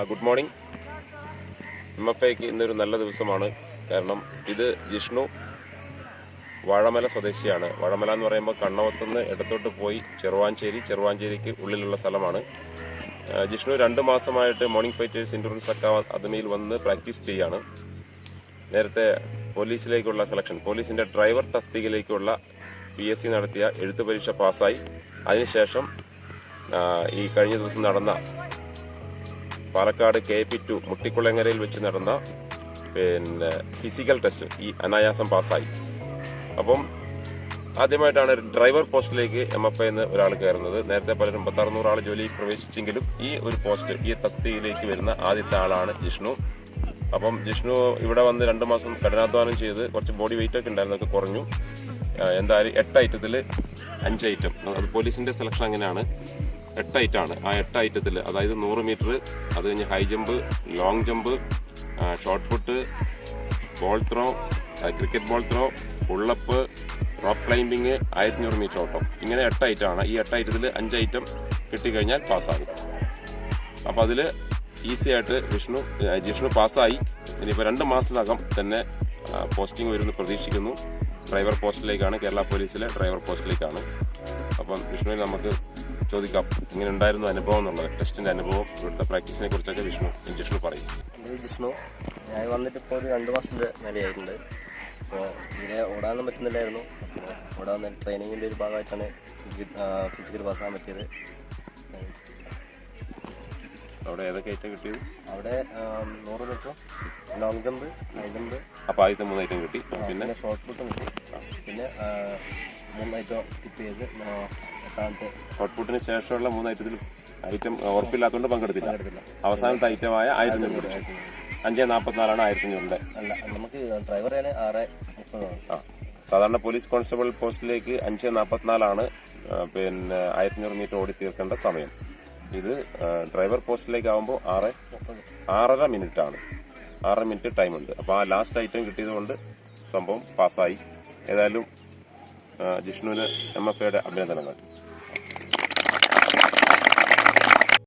Good morning. MFAക്ക് ഇന്നൊരു നല്ല ദിവസമാണ്. കാരണം ഇത് ജിഷ്ണു വാഴമല സ്വദേശിയാണ്. വാഴമല എന്ന് പറയുമ്പോൾ കണ്ണവത്തുനിന്ന് ഇടത്തോട്ട് പോയി ചെറുവാഞ്ചേരിക്ക് ഉള്ളിലുള്ള സ്ഥലമാണ്. ജിഷ്ണു 2 മാസമായിട്ട് മോർണിംഗ് ഫൈറ്റേഴ്സ് ഇൻഷുറൻസ് അക്കാദമിയിൽ വന്ന് പ്രാക്ടീസ് ചെയ്യാണ്. നേരത്തെ പോലീസിലേക്കുള്ള സെലക്ഷൻ, പോലീസിന്റെ ഡ്രൈവർ തസ്തികയിലേക്കുള്ള PSC നടത്തിയ എഴുത്തു പരീക്ഷ പാസ്സായി. അതിനുശേഷം ഈ കഴിഞ്ഞ ദിവസം നടന്ന പാലക്കാട് KP2 മുട്ടിക്കുളങ്ങരയിൽ വെച്ച് നടന്ന ഫിസിക്കൽ ടെസ്റ്റ് ഈ അനായാസം പാസ്സായി. അപ്പം ആദ്യമായിട്ടാണ് ഡ്രൈവർ പോസ്റ്റിലേക്ക് MFA എന്ന് ഒരാൾ കയറുന്നത്. നേരത്തെ പലരും 5600 ആൾ ജോലിയിൽ പ്രവേശിച്ചെങ്കിലും ഈ ഒരു പോസ്റ്റ്, ഈ തസ്തികയിലേക്ക് വരുന്ന ആദ്യത്തെ ആളാണ് ജിഷ്ണു. അപ്പം ജിഷ്ണു ഇവിടെ വന്ന് 2 മാസം കഠിനാധ്വാനം ചെയ്ത് കുറച്ച് ബോഡി വെയിറ്റ് ഒക്കെ ഉണ്ടായിരുന്നൊക്കെ കുറഞ്ഞു. എന്തായാലും 8 ഐറ്റത്തിൽ 5 ഐറ്റം, അത് പോലീസിന്റെ സെലക്ഷൻ അങ്ങനെയാണ്. 8 ഐറ്റമാണ്. ആ 8 ഐറ്റത്തിൽ, അതായത് 100 മീറ്റർ, അത് കഴിഞ്ഞ് high jump, long jump, shot put, ball throw, cricket ball throw, pull up, rope climbing, 1500 metre ഓട്ടം, ഇങ്ങനെ 8 ഐറ്റമാണ്. ഈ 8 ഐറ്റത്തിൽ 5 ഐറ്റം കിട്ടിക്കഴിഞ്ഞാൽ പാസ്സാകും. അപ്പം അതിൽ ഈസി ആയിട്ട് ജിഷ്ണു പാസ്സായി. ഇനിയിപ്പോൾ 2 മാസത്തിനകം തന്നെ പോസ്റ്റിംഗ് വരുമെന്ന് പ്രതീക്ഷിക്കുന്നു. ഡ്രൈവർ പോസ്റ്റിലേക്കാണ്, കേരള പോലീസിലെ ഡ്രൈവർ പോസ്റ്റിലേക്കാണ്. അപ്പം ജിഷ്ണുവിന് നമുക്ക് ചോദിക്കാം എങ്ങനെ ഉണ്ടായിരുന്നു അനുഭവം എന്നുള്ളത്, ടെസ്റ്റിന്റെ അനുഭവം, ഇവിടുത്തെ പ്രാക്ടീസിനെ കുറിച്ചൊക്കെ ജിഷ്ണു പറയും. ജിഷ്ണു, ഞാൻ വന്നിട്ട് ഇപ്പോൾ ഒരു 2 മാസത്തിന്റെ നിലയായിട്ടുണ്ട്. അപ്പോൾ ഇതിനെ ഓടാനൊന്നും പറ്റുന്നില്ലായിരുന്നു. അപ്പോൾ ഓടാൻ ട്രെയിനിങ്ങിന്റെ ഒരു ഭാഗമായിട്ടാണ് ഫിസിക്കൽ പാസ്സാകാൻ പറ്റിയത്. അവിടെ ഏതൊക്കെ ഐറ്റം കിട്ടിയത്? അവിടെ 100 metre, long jump, high jump. അപ്പോൾ ആദ്യത്തെ 3 ഐറ്റം കിട്ടി. പിന്നെ ഷോർട്ട് പുട്ടും കിട്ടി. പിന്നെ 3 ഐറ്റം സ്കിപ്പ് ചെയ്ത് എട്ടാമത്തെ ഷോർട്ട് പുട്ടിന് ശേഷമുള്ള 3 ഐറ്റത്തിൽ ഐറ്റം ഉറപ്പില്ലാത്തതുകൊണ്ട് പങ്കെടുത്തില്ല. അവസാനത്തെ ഐറ്റമായ 1500, 5:44 1500. അല്ല, നമുക്ക് ഡ്രൈവർ 6:30. സാധാരണ പോലീസ് കോൺസ്റ്റബിൾ പോസ്റ്റിലേക്ക് 5:44 1500 മീറ്റർ ഓടി തീർക്കേണ്ട സമയം. ഇത് ഡ്രൈവർ പോസ്റ്റിലേക്ക് ആകുമ്പോൾ 6:30 മിനിറ്റ് ആണ്. 6 മിനിറ്റ് ടൈമുണ്ട്. അപ്പോൾ ആ ലാസ്റ്റ് ഐറ്റം കിട്ടിയതുകൊണ്ട് സംഭവം പാസ്സായി. ഏതായാലും ജിഷ്ണുവിന് MFAയുടെ അഭിനന്ദനങ്ങൾ.